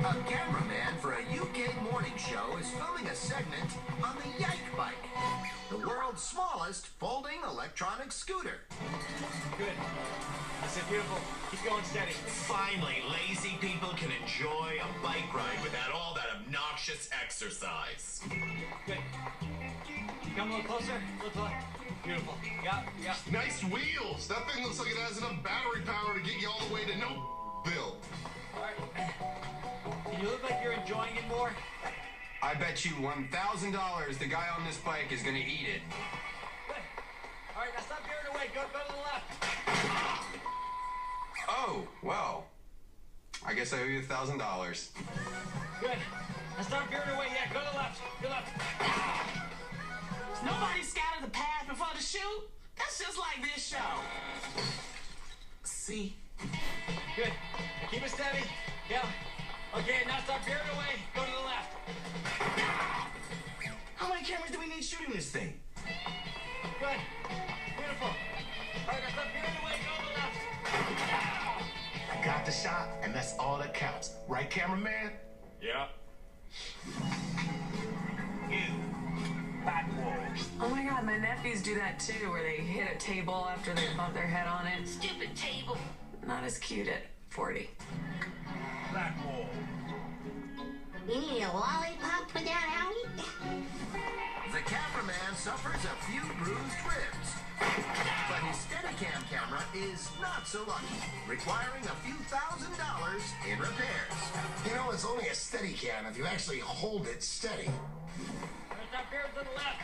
A cameraman for a UK morning show is filming a segment on the Yike Bike, the world's smallest folding electronic scooter. Good. That's it, beautiful. Keep going steady. Finally, lazy people can enjoy a bike ride without all that obnoxious exercise. Good. Come a little closer. A little closer. Beautiful. Yeah. Nice wheels. That thing looks like it has enough battery power to get you all the way to Nobile. All right. Can you look like you're enjoying it more? I bet you $1,000 the guy on this bike is gonna eat it. Good. All right, now stop veering away. Go to the left. Oh, well. I guess I owe you $1,000. Good. Now stop veering away. Yeah, go to the left. Go left. Nobody scouted the path before the shoot. That's just like this show. See? Good. Now keep it steady. Yeah. Okay, now stop veering away. Go to the left. How many cameras do we need shooting this thing? Good. Beautiful. All right, now stop veering away. Go to the left. I got the shot, and that's all that counts. Right, cameraman? Yeah. You. Back wall. Oh my god, my nephews do that too, where they hit a table after they bump their head on it. Stupid table. Not as cute at 40. Back wall. You need a lollipop for that, Howie? The cameraman suffers a few bruised ribs, but his Steadicam camera is not so lucky, requiring a few $1,000s in repairs. You know, it's only a Steadicam if you actually hold it steady. Stop veering to the left.